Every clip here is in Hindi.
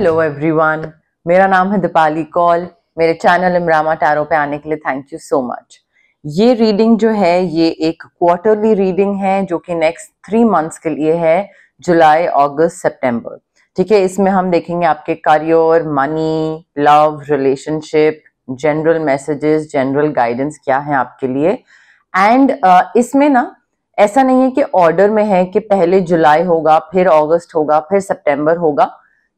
हेलो एवरीवन, मेरा नाम है दीपाली कौल। मेरे चैनल इमरामा टैरो पे आने के लिए थैंक यू सो मच। ये रीडिंग जो है ये एक क्वार्टरली रीडिंग है जो कि नेक्स्ट 3 मंथ्स के लिए है, जुलाई, अगस्त, सितंबर। ठीक है, इसमें हम देखेंगे आपके career, money, love, relationship, general messages, general guidance क्या है आपके लिए। एंड इसमें ना ऐसा नहीं है कि ऑर्डर में है कि पहले जुलाई होगा, फिर अगस्त होगा, फिर सितंबर होगा।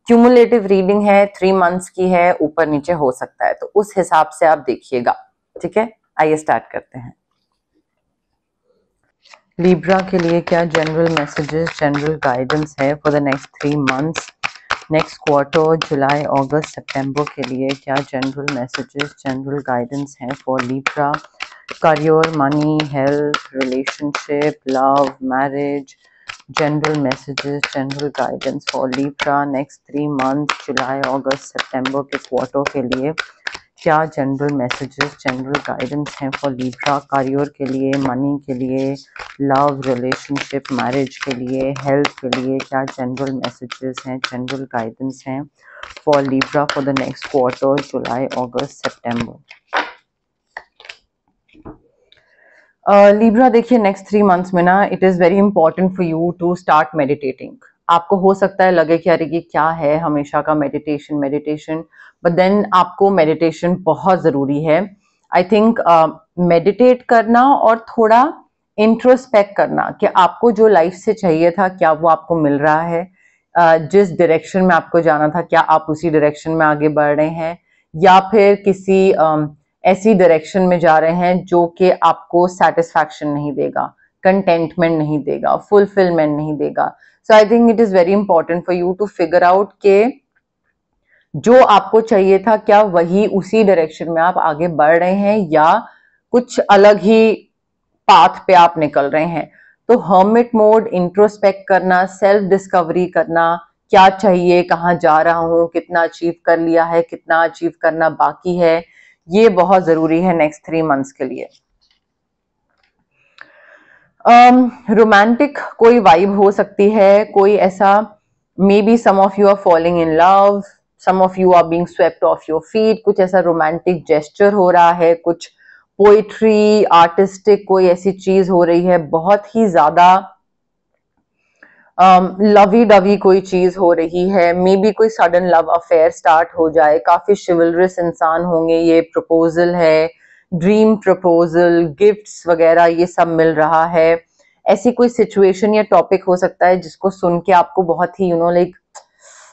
क्यूमुलेटिव रीडिंग है, 3 मंथ्स की है, ऊपर नीचे हो सकता है, तो उस हिसाब से आप देखिएगा। ठीक है, आइए स्टार्ट करते हैं। लिब्रा के लिए क्या जनरल मैसेजेस, जनरल गाइडेंस है for the next 3 months, next quarter, जुलाई, अगस्त, सितंबर के लिए क्या जनरल मैसेजेस, जनरल गाइडेंस है for Libra. Career, money, health, relationship, love, marriage, general messages, general guidance for Libra next 3 months, जुलाई, अगस्त, सितंबर के क्वार्टर के लिए क्या जनरल मैसेजेस, जनरल गाइडेंस हैं फॉर Libra। करियर के लिए, मनी के लिए, लव, रिलेशनशिप, मैरिज के लिए, हेल्थ के लिए क्या जनरल मैसेजेस हैं, जनरल गाइडेंस हैं for Libra for the next quarter, जुलाई, अगस्त, सितंबर। लिब्रा देखिए, नेक्स्ट 3 मंथ्स में ना it is very important for you to start meditating. आपको हो सकता है लगे कि अरे ये क्या है हमेशा का मेडिटेशन, बट देन आपको मेडिटेशन बहुत ज़रूरी है। आई थिंक मेडिटेट करना और थोड़ा इंट्रोस्पेक्ट करना कि आपको जो लाइफ से चाहिए था क्या वो आपको मिल रहा है, जिस डायरेक्शन में आपको जाना था क्या आप उसी डायरेक्शन में आगे बढ़ रहे हैं, या फिर किसी ऐसी डायरेक्शन में जा रहे हैं जो कि आपको सेटिस्फैक्शन नहीं देगा, कंटेंटमेंट नहीं देगा, फुलफिलमेंट नहीं देगा। So I think it is very important for you to figure out के जो आपको चाहिए था क्या वही उसी डायरेक्शन में आप आगे बढ़ रहे हैं या कुछ अलग ही पाथ पे आप निकल रहे हैं। तो हर्मिट मोड, इंट्रोस्पेक्ट करना, सेल्फ डिस्कवरी करना, क्या चाहिए, कहाँ जा रहा हूँ, कितना अचीव कर लिया है, कितना अचीव करना बाकी है, ये बहुत जरूरी है नेक्स्ट 3 मंथ्स के लिए। रोमांटिक कोई वाइब हो सकती है, कोई ऐसा, maybe some of you are falling in love, some of you are being swept off your feet, कुछ ऐसा रोमांटिक जेस्चर हो रहा है, कुछ पोइट्री, आर्टिस्टिक कोई ऐसी चीज हो रही है, बहुत ही ज्यादा लवी डवी कोई चीज हो रही है, मे बी कोई सडन लव अफेयर स्टार्ट हो जाए, काफी शिवलरस इंसान होंगे, ये प्रपोजल है, ड्रीम प्रपोजल, गिफ्ट्स वगैरह ये सब मिल रहा है। ऐसी कोई सिचुएशन या टॉपिक हो सकता है जिसको सुन के आपको बहुत ही लाइक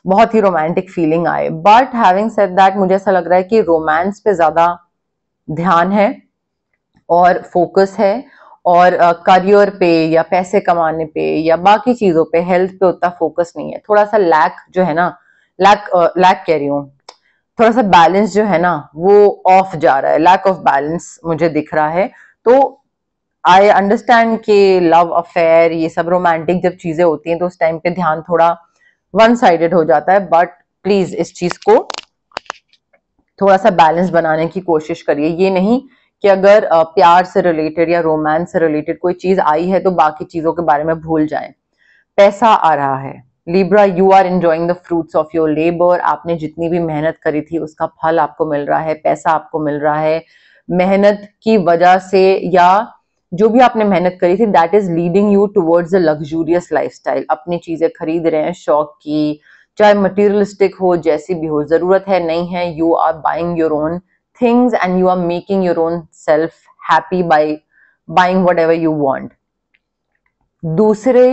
बहुत ही रोमांटिक फीलिंग आए। बट हैविंग सेड दैट, मुझे ऐसा लग रहा है कि रोमांस पे ज्यादा ध्यान है और फोकस है, और करियर पे या पैसे कमाने पे या बाकी चीजों पे, हेल्थ पे उतना फोकस नहीं है। थोड़ा सा लैक जो है ना, लैक कह रही हूँ, थोड़ा सा बैलेंस जो है ना वो ऑफ जा रहा है, लैक ऑफ बैलेंस मुझे दिख रहा है। तो आई अंडरस्टैंड कि लव अफेयर ये सब रोमांटिक जब चीजें होती हैं तो उस टाइम पे ध्यान थोड़ा वन साइडेड हो जाता है, बट प्लीज इस चीज को थोड़ा सा बैलेंस बनाने की कोशिश करिए। ये नहीं कि अगर प्यार से रिलेटेड या रोमांस से रिलेटेड कोई चीज आई है तो बाकी चीजों के बारे में भूल जाएं। पैसा आ रहा है Libra, you are enjoying the fruits of your labour. आपने जितनी भी मेहनत करी थी उसका फल आपको मिल रहा है, पैसा आपको मिल रहा है। मेहनत की वजह से या जो भी आपने मेहनत करी थी, that is leading you towards a luxurious lifestyle. अपनी चीजें खरीद रहे हैं शौक की, चाहे मटीरियलिस्टिक हो, जैसी भी हो, जरूरत है नहीं है, you are buying your own things and you are making your own self happy by buying whatever you want. दूसरे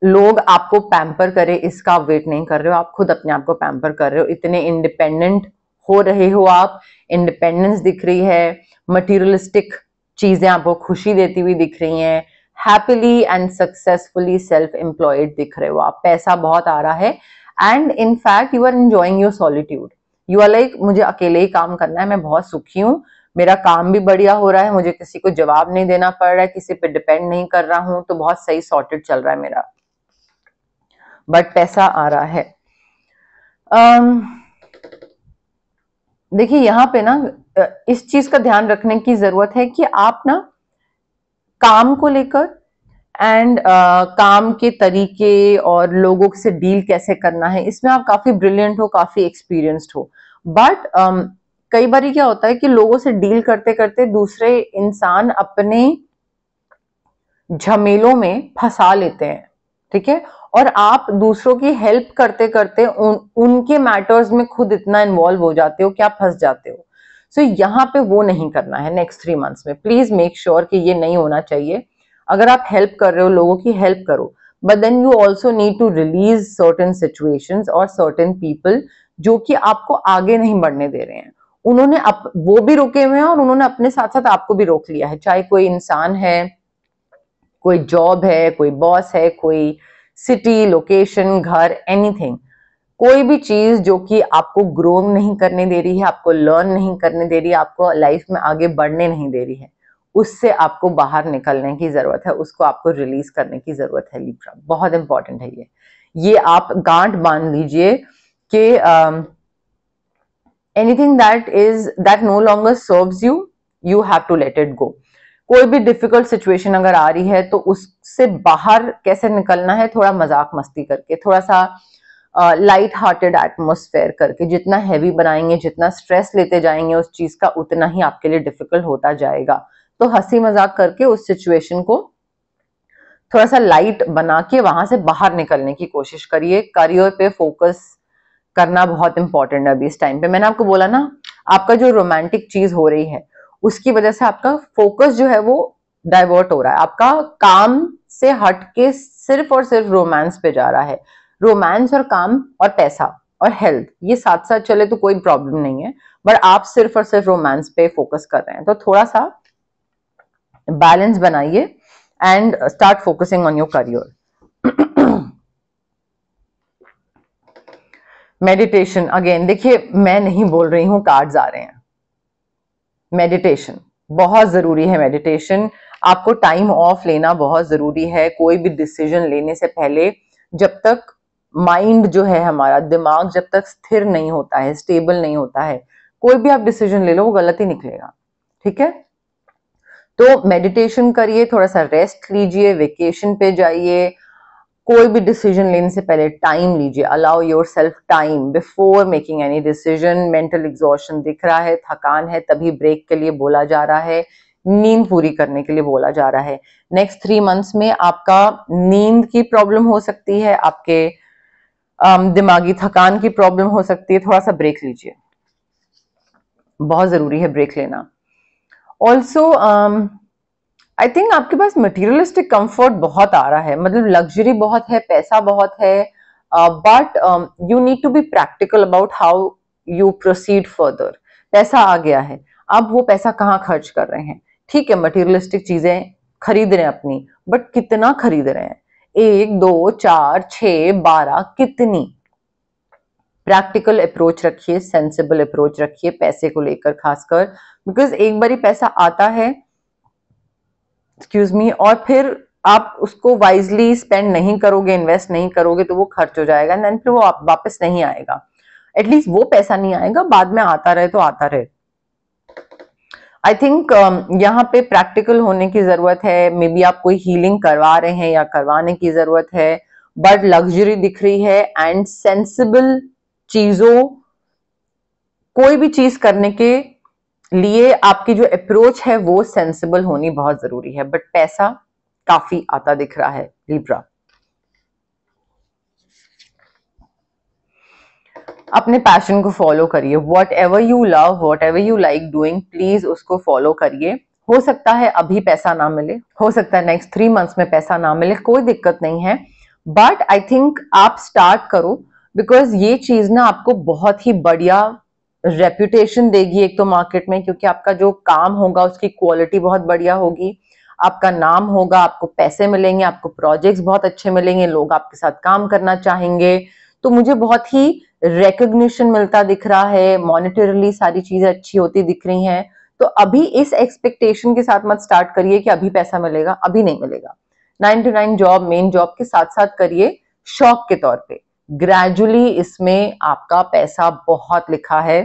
लोग आपको पैम्पर करे इसका आप वेट नहीं कर रहे हो, आप खुद अपने आप को पैम्पर कर रहे हो। इतने इंडिपेंडेंट हो रहे हो आप, इंडिपेंडेंस दिख रही है, मटीरियलिस्टिक चीजें आपको खुशी देती हुई दिख रही हैं, happily and successfully self employed दिख रहे हो आप, पैसा बहुत आ रहा है, and in fact you are enjoying your solitude. You are like, मुझे अकेले ही काम करना है, मैं बहुत सुखी हूँ, मेरा काम भी बढ़िया हो रहा है, मुझे किसी को जवाब नहीं देना पड़ रहा है, किसी पे डिपेंड नहीं कर रहा हूं, तो बहुत सही सॉर्टेड चल रहा है मेरा, बट पैसा आ रहा है। देखिए यहाँ पे ना इस चीज का ध्यान रखने की जरूरत है कि आप ना काम को लेकर एंड काम के तरीके और लोगों से डील कैसे करना है, इसमें आप काफी ब्रिलियंट हो, काफी एक्सपीरियंस्ड हो। बट कई बार क्या होता है कि लोगों से डील करते करते दूसरे इंसान अपने झमेलों में फंसा लेते हैं, ठीक है, और आप दूसरों की हेल्प करते करते उनके मैटर्स में खुद इतना इन्वॉल्व हो जाते हो कि आप फंस जाते हो। सो यहाँ पे वो नहीं करना है नेक्स्ट 3 मंथ्स में। प्लीज मेक श्योर कि ये नहीं होना चाहिए। अगर आप हेल्प कर रहे हो, लोगों की हेल्प करो, but then you also need to release certain situations और सर्टेन पीपल जो कि आपको आगे नहीं बढ़ने दे रहे हैं। उन्होंने वो भी रुके हुए हैं और उन्होंने अपने साथ साथ आपको भी रोक लिया है, चाहे कोई इंसान है, कोई जॉब है, कोई बॉस है, कोई सिटी, लोकेशन, घर, एनीथिंग, कोई भी चीज जो कि आपको ग्रो नहीं करने दे रही है, आपको लर्न नहीं करने दे रही है, आपको लाइफ में आगे बढ़ने नहीं दे रही है, उससे आपको बाहर निकलने की जरूरत है, उसको आपको रिलीज करने की जरूरत है लिब्रा। बहुत इंपॉर्टेंट है ये आप गांठ बांध लीजिए कि anything that no longer serves you, you have to let it go. कोई भी डिफिकल्ट सिचुएशन अगर आ रही है तो उससे बाहर कैसे निकलना है, थोड़ा मजाक मस्ती करके, थोड़ा सा लाइट हार्टेड एटमोस्फेयर करके। जितना हैवी बनाएंगे, जितना स्ट्रेस लेते जाएंगे उस चीज का, उतना ही आपके लिए डिफिकल्ट होता जाएगा। तो हंसी मजाक करके उस सिचुएशन को थोड़ा सा लाइट बना के वहां से बाहर निकलने की कोशिश करिए। करियर पे फोकस करना बहुत इंपॉर्टेंट है अभी इस टाइम पे। मैंने आपको बोला ना, आपका जो रोमांटिक चीज हो रही है उसकी वजह से आपका फोकस जो है वो डाइवर्ट हो रहा है, आपका काम से हट के सिर्फ और सिर्फ रोमांस पे जा रहा है। रोमांस और काम और पैसा और हेल्थ, ये साथ साथ चले तो कोई प्रॉब्लम नहीं है, बट आप सिर्फ और सिर्फ रोमांस पे फोकस कर रहे हैं। तो थोड़ा सा बैलेंस बनाइए and start focusing on your career. Meditation, again देखिए, मैं नहीं बोल रही हूं, कार्ड्स आ रहे हैं। मेडिटेशन बहुत जरूरी है। मेडिटेशन, आपको टाइम ऑफ लेना बहुत जरूरी है। कोई भी डिसीजन लेने से पहले, जब तक माइंड जो है हमारा दिमाग जब तक स्थिर नहीं होता है, स्टेबल नहीं होता है, कोई भी आप डिसीजन ले लो वो गलत ही निकलेगा, ठीक है। तो मेडिटेशन करिए, थोड़ा सा रेस्ट लीजिए, वेकेशन पे जाइए। कोई भी डिसीजन लेने से पहले टाइम लीजिए, allow your self time before making any decision. Mental exhaustion दिख रहा है, थकान है, तभी ब्रेक के लिए बोला जा रहा है, नींद पूरी करने के लिए बोला जा रहा है। नेक्स्ट 3 मंथ्स में आपका नींद की प्रॉब्लम हो सकती है, आपके दिमागी थकान की प्रॉब्लम हो सकती है। थोड़ा सा ब्रेक लीजिए, बहुत जरूरी है ब्रेक लेना। ऑल्सो आई थिंक आपके पास मटीरियलिस्टिक कंफर्ट बहुत आ रहा है, मतलब लग्जरी बहुत है, पैसा बहुत है, but you need to be practical about how you proceed further. पैसा आ गया है, अब वो पैसा कहाँ खर्च कर रहे हैं? ठीक है, मटीरियलिस्टिक चीजें खरीद रहे हैं अपनी, बट कितना खरीद रहे हैं? 1, 2, 4, 6, 12, कितनी? प्रैक्टिकल अप्रोच रखिए, सेंसिबल अप्रोच रखिए पैसे को लेकर, खासकर बिकॉज एक बार ही पैसा आता है, एक्सक्यूज मी, और फिर आप उसको वाइजली स्पेंड नहीं करोगे, इन्वेस्ट नहीं करोगे, तो वो खर्च हो जाएगा, देन फिर वो वापस नहीं आएगा। एटलीस्ट वो पैसा नहीं आएगा, बाद में आता रहे तो आता रहे। आई थिंक यहाँ पे प्रैक्टिकल होने की जरूरत है। मे बी आप कोई हीलिंग करवा रहे हैं या करवाने की जरूरत है, बट लग्जरी दिख रही है एंड सेंसिबल चीजों, कोई भी चीज करने के लिए आपकी जो अप्रोच है वो सेंसिबल होनी बहुत जरूरी है। बट पैसा काफी आता दिख रहा है लिब्रा। अपने पैशन को फॉलो करिए, what ever you love, what ever you like doing, please उसको फॉलो करिए। हो सकता है अभी पैसा ना मिले, हो सकता है नेक्स्ट 3 मंथ्स में पैसा ना मिले, कोई दिक्कत नहीं है, बट आई थिंक आप स्टार्ट करो, बिकॉज ये चीज ना आपको बहुत ही बढ़िया रेप्यूटेशन देगी एक तो मार्केट में, क्योंकि आपका जो काम होगा उसकी क्वालिटी बहुत बढ़िया होगी, आपका नाम होगा, आपको पैसे मिलेंगे, आपको प्रोजेक्ट्स बहुत अच्छे मिलेंगे, लोग आपके साथ काम करना चाहेंगे। तो मुझे बहुत ही रिकग्निशन मिलता दिख रहा है, मॉनिटरली सारी चीजें अच्छी होती दिख रही हैं। तो अभी इस एक्सपेक्टेशन के साथ मत स्टार्ट करिए कि अभी पैसा मिलेगा, अभी नहीं मिलेगा। 9 to 9 जॉब, मेन जॉब के साथ साथ करिए, शौक के तौर पे। ग्रेजुअली इसमें आपका पैसा बहुत लिखा है,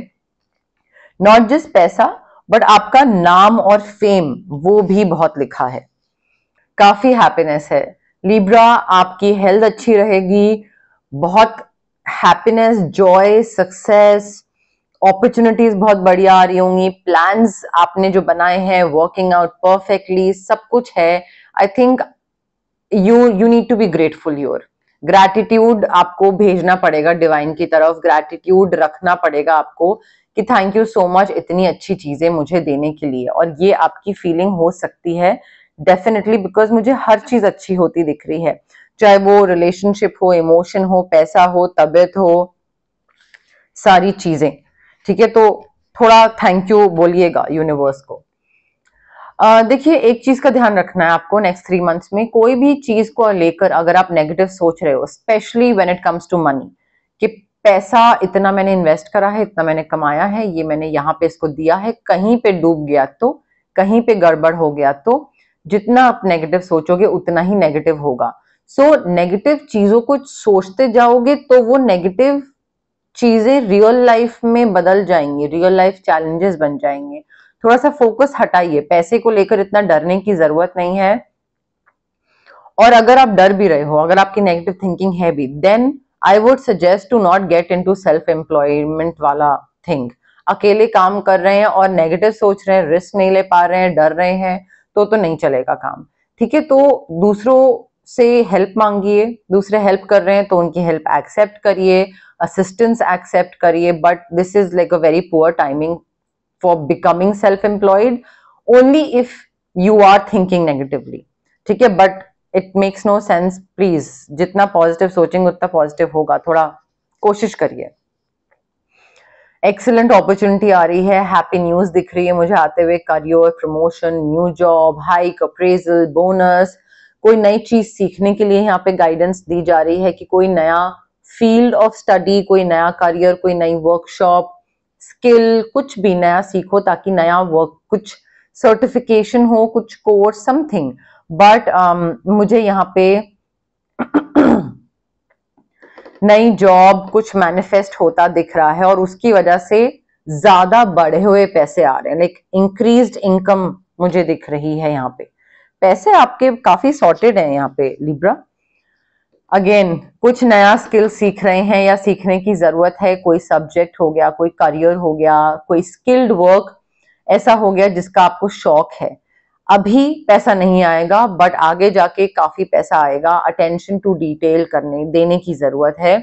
नॉट जस्ट पैसा, बट आपका नाम और फेम वो भी बहुत लिखा है। काफी हैप्पीनेस है। लिब्रा, आपकी हेल्थ अच्छी रहेगी, बहुत हैप्पीनेस, जॉय, सक्सेस, अपॉर्चुनिटीज बहुत बढ़िया आ रही होंगी, प्लान्स आपने जो बनाए हैं वर्किंग आउट परफेक्टली, सब कुछ है। I think you need to be grateful. Your gratitude आपको भेजना पड़ेगा डिवाइन की तरफ, ग्रैटिट्यूड रखना पड़ेगा आपको कि थैंक यू सो मच इतनी अच्छी चीजें मुझे देने के लिए। और ये आपकी फीलिंग हो सकती है डेफिनेटली, बिकॉज मुझे हर चीज अच्छी होती दिख रही है, चाहे वो रिलेशनशिप हो, इमोशन हो, पैसा हो, तबीयत हो, सारी चीजें। ठीक है, तो थोड़ा थैंक यू बोलिएगा यूनिवर्स को। देखिए, एक चीज का ध्यान रखना है आपको नेक्स्ट 3 मंथ्स में, कोई भी चीज को लेकर अगर आप नेगेटिव सोच रहे हो, especially when it comes to money, कि पैसा इतना मैंने इन्वेस्ट करा है, इतना मैंने कमाया है, ये मैंने यहाँ पे इसको दिया है, कहीं पे डूब गया तो, कहीं पे गड़बड़ हो गया तो, जितना आप नेगेटिव सोचोगे उतना ही नेगेटिव होगा। सो नेगेटिव चीजों को सोचते जाओगे तो वो नेगेटिव चीजें रियल लाइफ में बदल जाएंगी, रियल लाइफ चैलेंजेस बन जाएंगे। थोड़ा सा फोकस हटाइए, पैसे को लेकर इतना डरने की जरूरत नहीं है। और अगर आप डर भी रहे हो, अगर आपकी नेगेटिव थिंकिंग है भी, then I would suggest to not get into self employment वाला थिंग। अकेले काम कर रहे हैं और नेगेटिव सोच रहे हैं, रिस्क नहीं ले पा रहे हैं, डर रहे हैं, तो नहीं चलेगा काम। ठीक है, तो दूसरों से हेल्प मांगिए, दूसरे हेल्प कर रहे हैं तो उनकी हेल्प एक्सेप्ट करिए, असिस्टेंस एक्सेप्ट करिए, but this is like a very poor timing for becoming self employed, only if you are thinking negatively. ठीक है, but it makes no sense. Please, जितना पॉजिटिव सोचेंगे उतना पॉजिटिव होगा, थोड़ा कोशिश करिए। एक्सीलेंट अपॉर्चुनिटी आ रही है, हैप्पी न्यूज दिख रही है मुझे आते हुए, career, promotion, new job, hike, appraisal, bonus, कोई नई चीज सीखने के लिए यहाँ पे गाइडेंस दी जा रही है कि कोई नया फील्ड ऑफ स्टडी, कोई नया करियर, कोई नई वर्कशॉप, स्किल, कुछ भी नया सीखो ताकि नया वर्क, कुछ सर्टिफिकेशन हो, कुछ कोर्स, समथिंग। बट मुझे यहाँ पे नई जॉब कुछ मैनिफेस्ट होता दिख रहा है और उसकी वजह से ज्यादा बढ़े हुए पैसे आ रहे हैं, लाइक इंक्रीज्ड इनकम मुझे दिख रही है। यहाँ पे पैसे आपके काफी सॉर्टेड हैं यहाँ पे लिब्रा। अगेन, कुछ नया स्किल सीख रहे हैं या सीखने की जरूरत है, कोई सब्जेक्ट हो गया, कोई करियर हो गया, कोई स्किल्ड वर्क ऐसा हो गया जिसका आपको शौक है। अभी पैसा नहीं आएगा बट आगे जाके काफी पैसा आएगा। अटेंशन टू डिटेल करने देने की जरूरत है।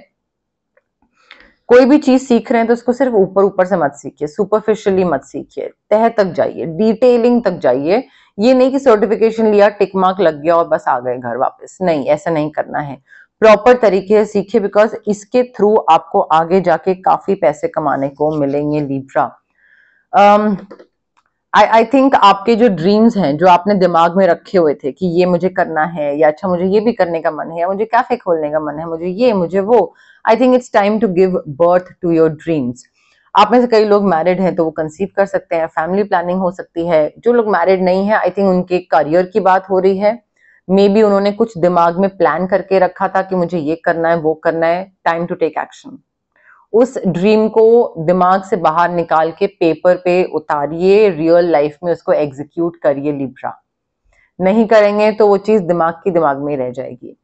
कोई भी चीज सीख रहे हैं तो उसको सिर्फ ऊपर ऊपर से मत सीखिए, सुपरफिशियली मत सीखिए, तह तक जाइए, डिटेलिंग तक जाइए। ये नहीं कि सर्टिफिकेशन लिया, टिक मार्क लग गया और बस आ गए घर वापस, नहीं, ऐसा नहीं करना है। प्रॉपर तरीके से सीखिए, बिकॉज इसके थ्रू आपको आगे जाके काफी पैसे कमाने को मिलेंगे लिब्रा। आई थिंक आपके जो ड्रीम्स हैं, जो आपने दिमाग में रखे हुए थे कि ये मुझे करना है, या अच्छा मुझे ये भी करने का मन है, या मुझे कैफे खोलने का मन है, मुझे ये, मुझे वो, I think it's time to give birth to your dreams. आप में से कई लोग मैरिड हैं तो वो कंसीव कर सकते हैं, फैमिली प्लानिंग हो सकती है। जो लोग मैरिड नहीं है, आई थिंक उनके करियर की बात हो रही है। मे बी उन्होंने कुछ दिमाग में प्लान करके रखा था कि मुझे ये करना है, वो करना है, टाइम टू टेक एक्शन। उस ड्रीम को दिमाग से बाहर निकाल के पेपर पे उतारिए, रियल लाइफ में उसको एग्जीक्यूट करिए लिब्रा। नहीं करेंगे तो वो चीज दिमाग में रह जाएगी।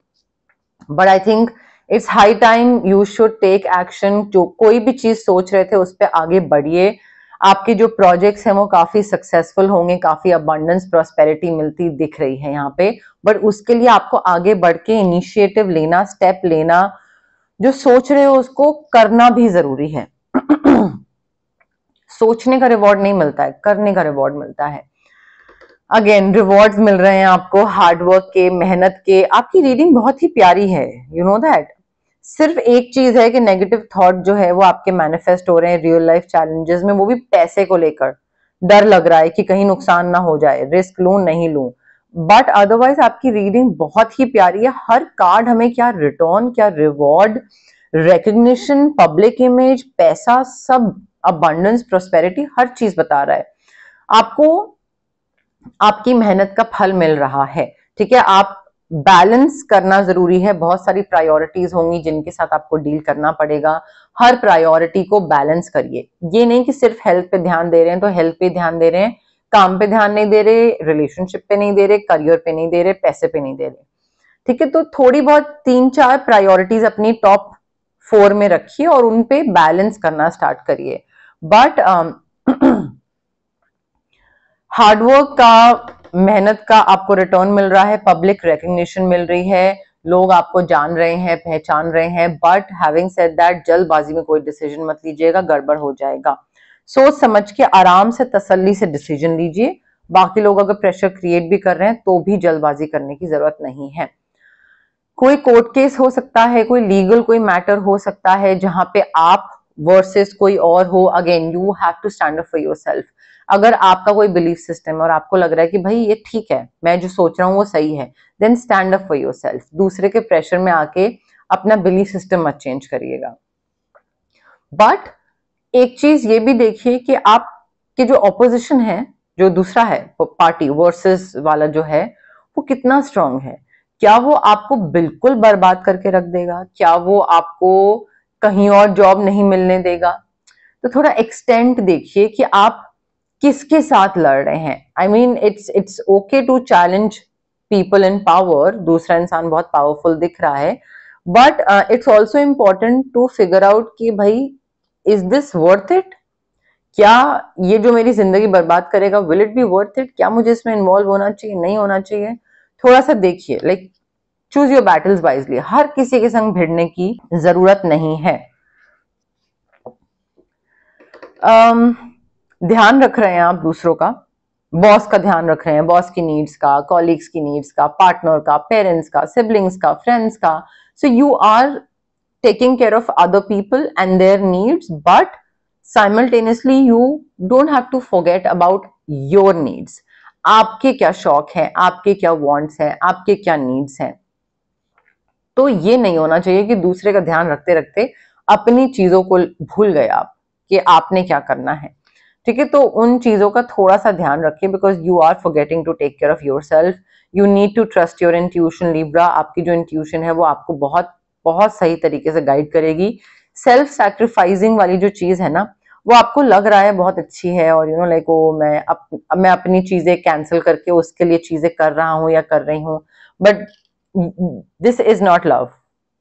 But I think it's high time you should take action. जो कोई भी चीज सोच रहे थे उस पर आगे बढ़िए। आपके जो प्रोजेक्ट्स हैं वो काफी सक्सेसफुल होंगे, काफी अबंडेंस, प्रॉस्पेरिटी मिलती दिख रही है यहाँ पे। बट उसके लिए आपको आगे बढ़ के इनिशिएटिव लेना, स्टेप लेना, जो सोच रहे हो उसको करना भी जरूरी है। सोचने का रिवॉर्ड नहीं मिलता है, करने का रिवॉर्ड मिलता है। अगेन, रिवॉर्ड्स मिल रहे हैं आपको हार्डवर्क के, मेहनत के। आपकी रीडिंग बहुत ही प्यारी है, यू नो दैट। सिर्फ एक चीज है कि नेगेटिव थॉट जो है वो आपके मैनिफेस्ट हो रहे हैं रियल लाइफ चैलेंजेस में, वो भी पैसे को लेकर डर लग रहा है कि कहीं नुकसान ना हो जाए, रिस्क लूं नहीं लूं। बट अदरवाइज आपकी रीडिंग बहुत ही प्यारी है। हर कार्ड हमें क्या रिटर्न, क्या रिवॉर्ड, रिकग्निशन, पब्लिक इमेज, पैसा, सब अबंडेंस, प्रोस्पेरिटी, हर चीज बता रहा है। आपको आपकी मेहनत का फल मिल रहा है। ठीक है, आप बैलेंस करना जरूरी है। बहुत सारी प्रायोरिटीज होंगी जिनके साथ आपको डील करना पड़ेगा। हर प्रायोरिटी को बैलेंस करिए। ये नहीं कि सिर्फ हेल्थ पे ध्यान दे रहे हैं तो हेल्थ पे ध्यान दे रहे हैं, काम पे ध्यान नहीं दे रहे, रिलेशनशिप पे नहीं दे रहे, करियर पे नहीं दे रहे, पैसे पे नहीं दे रहे। ठीक है, तो थोड़ी बहुत 3-4 प्रायोरिटीज अपनी टॉप 4 में रखिए और उन पे बैलेंस करना स्टार्ट करिए। बट हार्डवर्क का, मेहनत का आपको रिटर्न मिल रहा है, पब्लिक रिकग्निशन मिल रही है, लोग आपको जान रहे हैं, पहचान रहे हैं। बट हैविंग सेड दैट, जल्दबाजी में कोई डिसीजन मत लीजिएगा, गड़बड़ हो जाएगा। सोच समझ के आराम से तसल्ली से डिसीजन लीजिए। बाकी लोग अगर प्रेशर क्रिएट भी कर रहे हैं तो भी जल्दबाजी करने की जरूरत नहीं है। कोई कोर्ट केस हो सकता है, कोई लीगल कोई मैटर हो सकता है जहां पे आप वर्सेस कोई और हो। Again you have to stand up for yourself. अगर आपका कोई बिलीफ सिस्टम है और आपको लग रहा है कि भाई ये ठीक है, मैं जो सोच रहा हूँ वो सही है, then stand up for yourself. दूसरे के प्रेशर में आके अपना बिलीफ सिस्टम मत चेंज करिएगा। बट एक चीज ये भी देखिए कि आपके जो ऑपोजिशन है, जो दूसरा है पार्टी वर्सेस वाला जो है, वो कितना स्ट्रांग है। क्या वो आपको बिल्कुल बर्बाद करके रख देगा? क्या वो आपको कहीं और जॉब नहीं मिलने देगा? तो थोड़ा एक्सटेंट देखिए कि आप किसके साथ लड़ रहे हैं। I mean it's okay to challenge people in power. दूसरा इंसान बहुत पावरफुल दिख रहा है, but it's also important to figure out कि भाई इज दिस वर्थ इट? क्या ये जो मेरी जिंदगी बर्बाद करेगा, will it be worth it? क्या मुझे इसमें इन्वॉल्व होना चाहिए, नहीं होना चाहिए? थोड़ा सा देखिए, like choose your battles wisely. हर किसी के संग भिड़ने की जरूरत नहीं है। ध्यान रख रहे हैं आप दूसरों का, बॉस का ध्यान रख रहे हैं, बॉस की नीड्स का, कॉलीग्स की नीड्स का, पार्टनर का, पेरेंट्स का, सिबलिंग्स का, फ्रेंड्स का। So you are taking care of other people and their needs, but simultaneously you don't have to forget about your needs. आपके क्या शौक है, आपके क्या wants है, आपके क्या needs है। तो ये नहीं होना चाहिए कि दूसरे का ध्यान रखते रखते अपनी चीजों को भूल गए आप कि आपने क्या करना है। ठीक है, तो उन चीजों का थोड़ा सा ध्यान रखिए, because you are forgetting to take care of your self. You need to trust your intuition Libra. आपकी जो इंट्यूशन है वो आपको बहुत बहुत सही तरीके से गाइड करेगी। सेल्फ सैक्रिफाइसिंग वाली जो चीज है ना, वो आपको लग रहा है बहुत अच्छी है और लाइक वो मैं अपनी चीजें कैंसिल करके उसके लिए चीजें कर रहा हूँ या कर रही हूँ, but this is not love.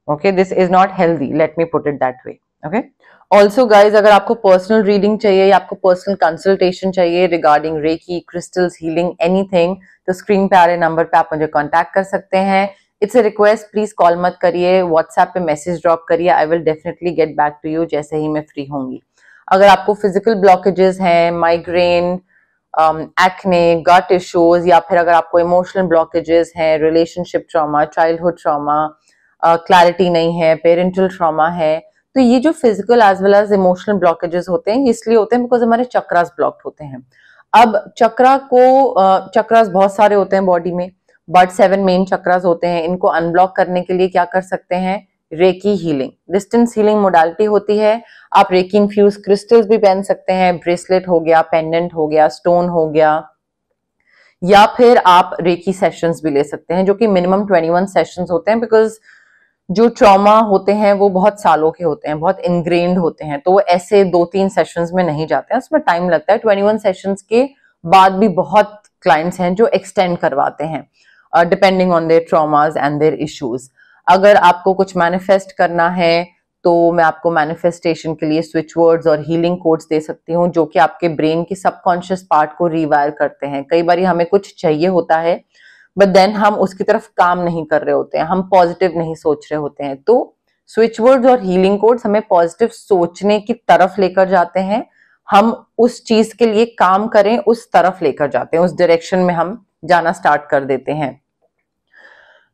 Okay, this is not healthy, let me put it that way. Okay, also guys, अगर आपको पर्सनल रीडिंग चाहिए या आपको पर्सनल कंसल्टेशन चाहिए regarding Reiki, crystals, healing, anything, तो स्क्रीन पे आ रहे नंबर पे आप मुझे कांटेक्ट कर सकते हैं। It's a request, please call मत करिए, व्हाट्सएप पे मैसेज ड्रॉप करिए। I will definitely get back to you जैसे ही मैं फ्री होंगी। अगर आपको फिजिकल ब्लॉकेजेस हैं, माइग्रेन, एक्ने, गट इश्यूज, या फिर अगर आपको इमोशनल ब्लॉकेजेस हैं, relationship trauma, childhood trauma, clarity नहीं है, पेरेंटल ट्रॉमा है, तो ये जो physical as well as emotional blockages होते हैं, इसलिए होते हैं बिकॉज हमारे चक्रास ब्लॉक्ड होते हैं। अब चक्रास बहुत सारे होते हैं बॉडी में, बट 7 मेन चक्रास होते हैं। इनको अनब्लॉक करने के लिए क्या कर सकते हैं? Recce healing, distance healing modality होती है। आप रेकी इन्फ्यूज क्रिस्टल्स भी पहन सकते हैं, ब्रेसलेट हो गया, पेंडेंट हो गया, स्टोन हो गया, या फिर आप रेकी सेशंस भी ले सकते हैं, जो कि मिनिमम 21 सेशंस होते हैं, बिकॉज जो ट्रॉमा होते हैं वो बहुत सालों के होते हैं, बहुत इनग्रेन्ड होते हैं, तो वो ऐसे 2-3 सेशंस में नहीं जाते हैं, उसमें टाइम लगता है। 21 सेशंस के बाद भी बहुत क्लाइंट्स हैं जो एक्सटेंड करवाते हैं depending on their traumas and their issues. अगर आपको कुछ मैनिफेस्ट करना है तो मैं आपको मैनिफेस्टेशन के लिए स्विच वर्ड्स और हीलिंग कोड्स दे सकती हूँ, जो कि आपके ब्रेन के सबकॉन्शियस पार्ट को रिवायर करते हैं। कई बार हमें कुछ चाहिए होता है, बट देन हम उसकी तरफ काम नहीं कर रहे होते हैं, हम पॉजिटिव नहीं सोच रहे होते हैं, तो स्विच वर्ड्स और हीलिंग कोड्स हमें पॉजिटिव सोचने की तरफ लेकर जाते हैं। हम उस चीज के लिए काम करें, उस तरफ लेकर जाते हैं, उस डायरेक्शन में हम जाना स्टार्ट कर देते हैं।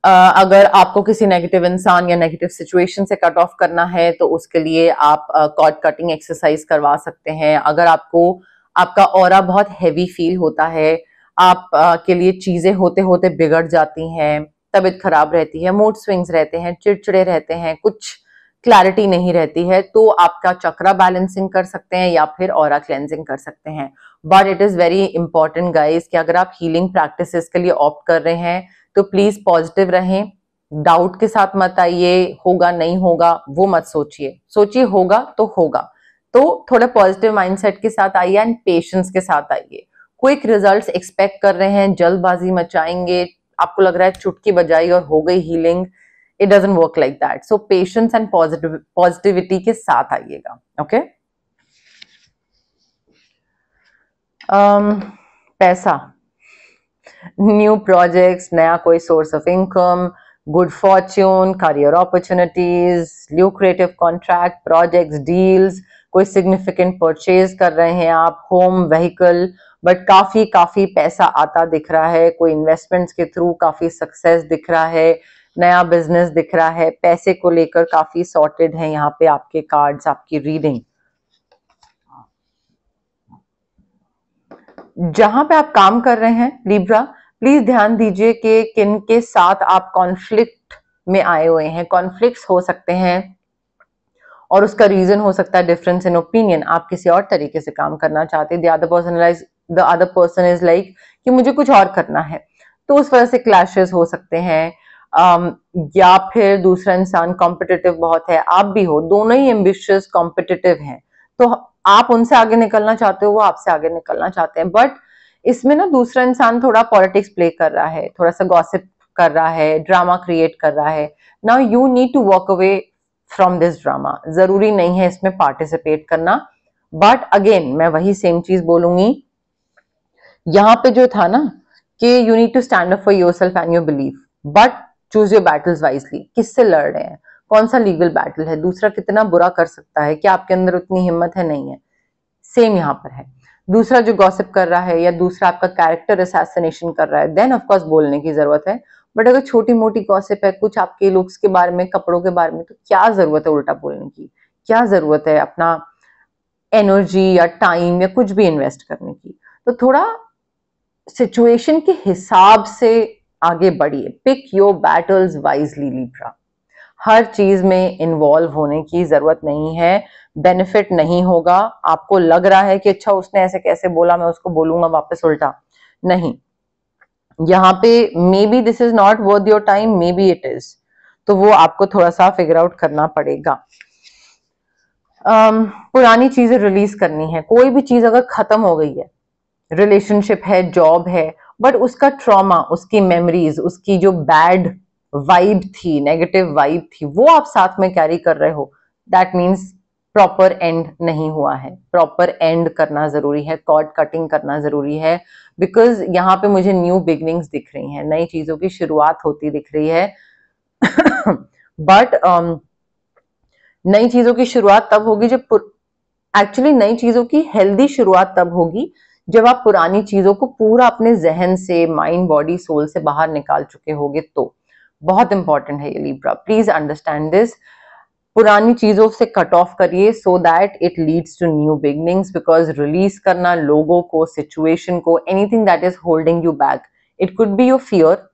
अगर आपको किसी नेगेटिव इंसान या नेगेटिव सिचुएशन से कट ऑफ करना है तो उसके लिए आप कॉर्ड कटिंग एक्सरसाइज करवा सकते हैं। अगर आपको आपका ऑरा बहुत हैवी फील होता है, आप के लिए चीजें होते होते बिगड़ जाती हैं, तबीयत खराब रहती है, मूड स्विंग्स रहते हैं, चिड़चिड़े रहते हैं, कुछ क्लैरिटी नहीं रहती है, तो आपका चक्रा बैलेंसिंग कर सकते हैं या फिर ऑरा क्लेंजिंग कर सकते हैं। But it is very important guys कि अगर आप हीलिंग प्रैक्टिसेस के लिए ऑप्ट कर रहे हैं तो प्लीज पॉजिटिव रहें, डाउट के साथ मत आइए, होगा नहीं होगा वो मत सोचिए, सोचिए होगा तो होगा। तो थोड़ा पॉजिटिव माइंडसेट के साथ आइए एंड पेशेंस के साथ आइए। क्विक रिजल्ट्स एक्सपेक्ट कर रहे हैं, जल्दबाजी मचाएंगे, आपको लग रहा है चुटकी बजाई और हो गई healing, it doesn't work like that. So patience and positivity के साथ आइएगा। ओके पैसा, न्यू प्रोजेक्ट्स, नया कोई source of income, good Fortune, career opportunities, lucrative contract, projects, deals, कोई सिग्निफिकेंट परचेज कर रहे हैं आप, होम, व्हीकल, बट काफी काफी पैसा आता दिख रहा है, कोई इन्वेस्टमेंट्स के थ्रू काफी सक्सेस दिख रहा है, नया बिजनेस दिख रहा है, पैसे को लेकर काफी सॉर्टेड है यहाँ पे आपके कार्ड्स, आपकी रीडिंग। जहां पे आप काम कर रहे हैं लिब्रा, प्लीज ध्यान दीजिए कि किन के साथ आप कॉन्फ्लिक्ट में आए हुए हैं। कॉन्फ्लिक्ट्स हो सकते हैं और उसका रीजन हो सकता है डिफरेंस इन ओपिनियन, आप किसी और तरीके से काम करना चाहते हैं, the other person is like कि मुझे कुछ और करना है, तो उस वजह से क्लैशेस हो सकते हैं। या फिर दूसरा इंसान कॉम्पिटिटिव बहुत है, आप भी हो, दोनों ही एम्बिशियस कॉम्पिटिटिव हैं, तो आप उनसे आगे निकलना चाहते हो, वो आपसे आगे निकलना चाहते हैं, बट इसमें ना दूसरा इंसान थोड़ा पॉलिटिक्स प्ले कर रहा है, थोड़ा सा गॉसिप कर रहा है, ड्रामा क्रिएट कर रहा है। Now you need to walk away from this drama. जरूरी नहीं है इसमें पार्टिसिपेट करना, बट अगेन मैं वही सेम चीज बोलूंगी, यहाँ पे जो था ना कि you need to stand up for yourself and your belief, but choose your battles wisely. किससे लड़ रहे हैं, कौन सा लीगल बैटल है, दूसरा कितना बुरा कर सकता है, क्या आपके अंदर उतनी हिम्मत है, नहीं है, सेम यहाँ पर है। दूसरा जो गॉसिप कर रहा है या दूसरा आपका कैरेक्टर असैसिनेशन कर रहा है, देन ऑफ कोर्स बोलने की जरूरत है, बट अगर छोटी मोटी गॉसिप है, कुछ आपके लुक्स के बारे में, कपड़ों के बारे में, तो क्या जरूरत है उल्टा बोलने की, क्या जरूरत है अपना एनर्जी या टाइम या कुछ भी इन्वेस्ट करने की। तो थोड़ा सिचुएशन के हिसाब से आगे बढ़िए, pick your battles wisely Libra. हर चीज में इन्वॉल्व होने की जरूरत नहीं है, बेनिफिट नहीं होगा। आपको लग रहा है कि अच्छा उसने ऐसे कैसे बोला, मैं उसको बोलूंगा वापस उल्टा, नहीं, यहाँ पे may be this is not worth your time, may be it is, तो वो आपको थोड़ा सा फिगर आउट करना पड़ेगा। पुरानी चीजें रिलीज करनी है, कोई भी चीज अगर खत्म हो गई है, रिलेशनशिप है, जॉब है, बट उसका ट्रॉमा, उसकी मेमोरीज, उसकी जो बैड वाइब थी, नेगेटिव वाइब थी, वो आप साथ में कैरी कर रहे हो, दैट मीन्स प्रॉपर एंड नहीं हुआ है। प्रॉपर एंड करना जरूरी है, कॉर्ड कटिंग करना जरूरी है, बिकॉज यहाँ पे मुझे न्यू बिगनिंग्स दिख रही हैं, नई चीजों की शुरुआत होती दिख रही है। बट नई चीजों की शुरुआत तब होगी जब, एक्चुअली नई चीजों की हेल्दी शुरुआत तब होगी जब आप पुरानी चीजों को पूरा अपने जहन से, माइंड, बॉडी, सोल से बाहर निकाल चुके होगे। तो बहुत इंपॉर्टेंट है ये लिब्रा, प्लीज अंडरस्टैंड दिस। पुरानी चीजों से कट ऑफ करिए so that it leads to new beginnings, because release करना लोगों को, सिचुएशन को, anything that is holding you back, it could be your fear,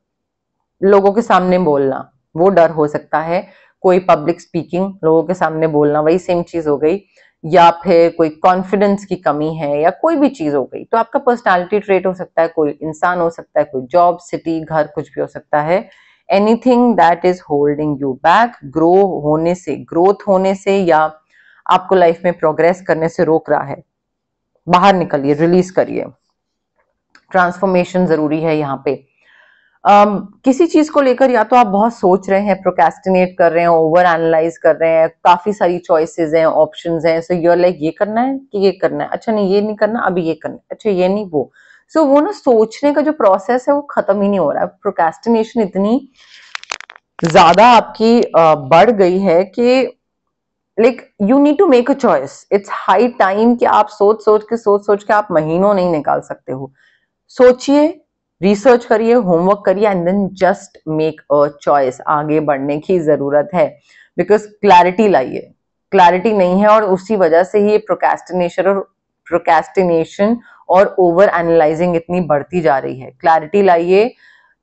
लोगों के सामने बोलना, वो डर हो सकता है, कोई पब्लिक स्पीकिंग, लोगों के सामने बोलना, वही सेम चीज हो गई, या फिर कोई कॉन्फिडेंस की कमी है, या कोई भी चीज हो गई, तो आपका पर्सनालिटी ट्रेट हो सकता है, कोई इंसान हो सकता है, कोई जॉब, सिटी, घर, कुछ भी हो सकता है। Anything that is holding you back, growth होने से या आपको लाइफ में प्रोग्रेस करने से रोक रहा है, बाहर निकलिए, रिलीज करिए। ट्रांसफॉर्मेशन जरूरी है यहाँ पे। किसी चीज को लेकर या तो आप बहुत सोच रहे हैं, प्रोक्रेस्टिनेट कर रहे हैं, ओवर एनालाइज कर रहे हैं, काफी सारी चॉइसेस हैं, ऑप्शंस हैं, सो यू आर लाइक ये करना है कि ये करना है, अच्छा नहीं ये नहीं करना, अभी ये करना है, अच्छा ये नहीं वो, सो वो ना सोचने का जो प्रोसेस है वो खत्म ही नहीं हो रहा है। प्रोक्रेस्टिनेशन इतनी ज्यादा आपकी बढ़ गई है कि like you need to make a choice, it's high time कि आप सोच के आप महीनों नहीं निकाल सकते हो। सोचिए, रिसर्च करिए, होमवर्क करिए, and then just make a choice. आगे बढ़ने की जरूरत है, बिकॉज क्लैरिटी लाइए, क्लैरिटी नहीं है और उसी वजह से ही प्रोक्रेस्टिनेशन और ओवर एनालाइजिंग इतनी बढ़ती जा रही है। क्लैरिटी लाइए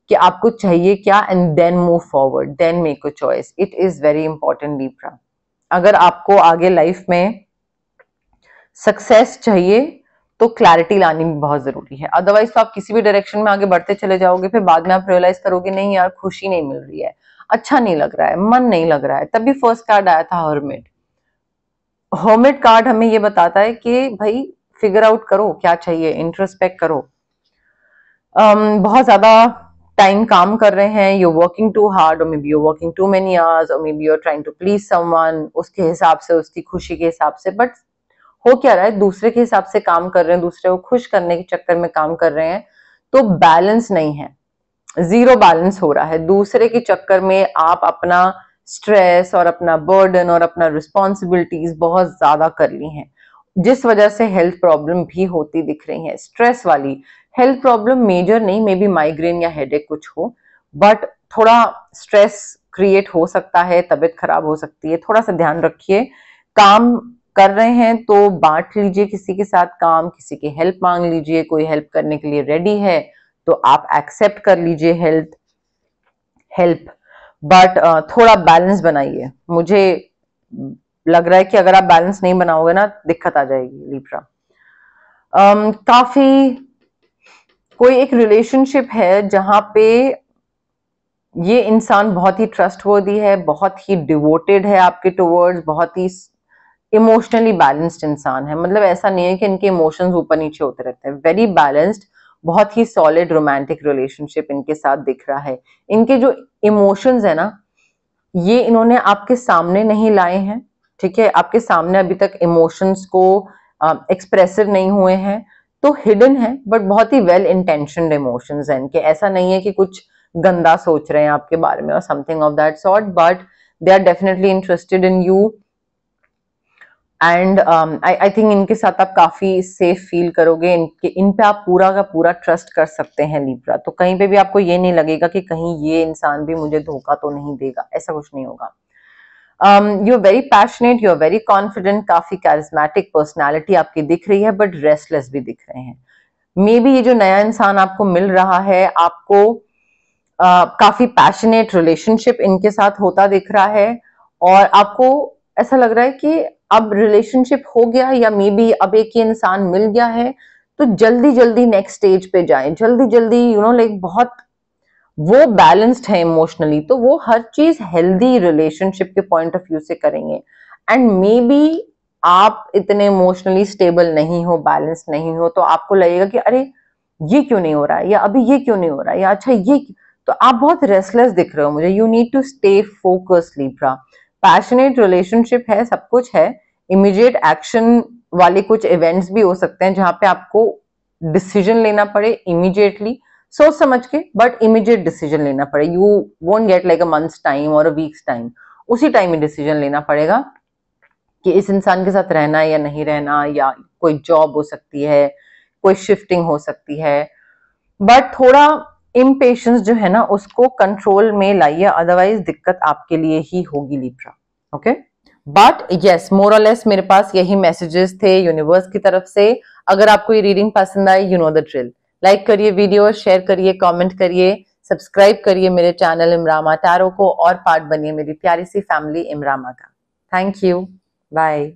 कि आपको चाहिए क्या, and then move forward, then make a choice, it is very important Libra. अगर आपको आगे लाइफ में सक्सेस चाहिए तो क्लैरिटी लानी भी बहुत जरूरी है, अदरवाइज तो आप किसी भी डायरेक्शन में आगे बढ़ते चले जाओगे, फिर बाद में आप रियलाइज करोगे नहीं यार खुशी नहीं मिल रही है, अच्छा नहीं लग रहा है, मन नहीं लग रहा है। तभी फर्स्ट कार्ड आया था हर्मिट। हर्मिट कार्ड हमें ये बताता है कि भाई फिगर आउट करो क्या चाहिए, इंट्रोस्पेक्ट करो। बहुत ज्यादा टाइम काम कर रहे हैं, यू वर्किंग टू हार्ड, और maybe you working too many hours, और maybe you are trying to please someone, उसके हिसाब से, उसकी खुशी के हिसाब से, बट हो क्या रहा है, दूसरे के हिसाब से काम कर रहे हैं, दूसरे को खुश करने के चक्कर में काम कर रहे हैं, तो बैलेंस नहीं है, जीरो बैलेंस हो रहा है। दूसरे के चक्कर में आप अपना स्ट्रेस और अपना बर्डन और अपना रिस्पॉन्सिबिलिटीज बहुत ज्यादा कर ली हैं, जिस वजह से हेल्थ प्रॉब्लम भी होती दिख रही है। स्ट्रेस वाली हेल्थ प्रॉब्लम मेजर नहीं, मे बी माइग्रेन या हेडेक कुछ हो, बट थोड़ा स्ट्रेस क्रिएट हो सकता है, तबीयत खराब हो सकती है, थोड़ा सा ध्यान रखिए। काम कर रहे हैं तो बांट लीजिए किसी के साथ काम, किसी की हेल्प मांग लीजिए, कोई हेल्प करने के लिए रेडी है तो आप एक्सेप्ट कर लीजिए हेल्प, बट थोड़ा बैलेंस बनाइए। मुझे लग रहा है कि अगर आप बैलेंस नहीं बनाओगे ना, दिक्कत आ जाएगी लिब्रा। काफी कोई एक रिलेशनशिप है जहां पे ये इंसान बहुत ही ट्रस्टवर्दी है, बहुत ही डिवोटेड है आपके टुवर्ड्स, बहुत ही इमोशनली बैलेंस्ड इंसान है। मतलब ऐसा नहीं है कि इनके इमोशंस ऊपर नीचे होते रहते हैं, वेरी बैलेंस्ड, बहुत ही सॉलिड रोमांटिक रिलेशनशिप इनके साथ दिख रहा है। इनके जो इमोशंस है ना, ये इन्होंने आपके सामने नहीं लाए हैं, ठीक है, आपके सामने अभी तक इमोशंस को एक्सप्रेसिव नहीं हुए हैं, तो हिडन है, बट बहुत ही वेल इंटेंशनड इमोशंस हैं इनके। ऐसा नहीं है कि कुछ गंदा सोच रहे हैं आपके बारे में और something of that sort, but they are definitely interested in you, and I think इनके साथ आप काफी सेफ फील करोगे, इन पे आप पूरा का पूरा ट्रस्ट कर सकते हैं लिब्रा। तो कहीं पे भी आपको ये नहीं लगेगा कि कहीं ये इंसान भी मुझे धोखा तो नहीं देगा, ऐसा कुछ नहीं होगा। You are very passionate, you are very confident, काफी कैरिज्मेटिक पर्सनैलिटी आपकी दिख रही है, बट रेस्टलेस भी दिख रहे हैं। मे बी ये जो नया इंसान आपको मिल रहा है, आपको काफी पैशनेट रिलेशनशिप इनके साथ होता दिख रहा है, और आपको ऐसा लग रहा है कि अब रिलेशनशिप हो गया, या मे बी अब एक ही इंसान मिल गया है, तो जल्दी जल्दी नेक्स्ट स्टेज पे जाएं, जल्दी जल्दी, यू नो, लाइक बहुत वो बैलेंस्ड है इमोशनली, तो वो हर चीज हेल्दी रिलेशनशिप के पॉइंट ऑफ व्यू से करेंगे। एंड मे बी आप इतने इमोशनली स्टेबल नहीं हो, बैलेंस नहीं हो, तो आपको लगेगा कि अरे ये क्यों नहीं हो रहा है, या अभी ये क्यों नहीं हो रहा है, या अच्छा ये, तो आप बहुत रेस्टलेस दिख रहे हो मुझे। You need to stay focus Libra. Passionate relationship है, सब कुछ है, इमीडिएट एक्शन वाले कुछ इवेंट्स भी हो सकते हैं जहां पे आपको डिसीजन लेना पड़े इमीडिएटली, सोच समझ के, बट इमीडिएट डिसीजन लेना पड़े। You won't get like a months time और अ वीक्स टाइम, उसी टाइम ही डिसीजन लेना पड़ेगा कि इस इंसान के साथ रहना है या नहीं रहना, या कोई जॉब हो सकती है, कोई शिफ्टिंग हो सकती है, बट थोड़ा इम्पेशंस जो है ना उसको कंट्रोल में लाइए, अदरवाइज दिक्कत आपके लिए ही होगी लिब्रा। ओके, बट यस, मोर और लेस मेरे पास यही मैसेजेस थे यूनिवर्स की तरफ से। अगर आपको ये रीडिंग पसंद आई, you know the drill, like करिए वीडियो, शेयर करिए, कमेंट करिए, सब्सक्राइब करिए मेरे चैनल इमरामा टैरो को, और पार्ट बनिए मेरी प्यारी सी फैमिली इमरामा का। Thank you, bye.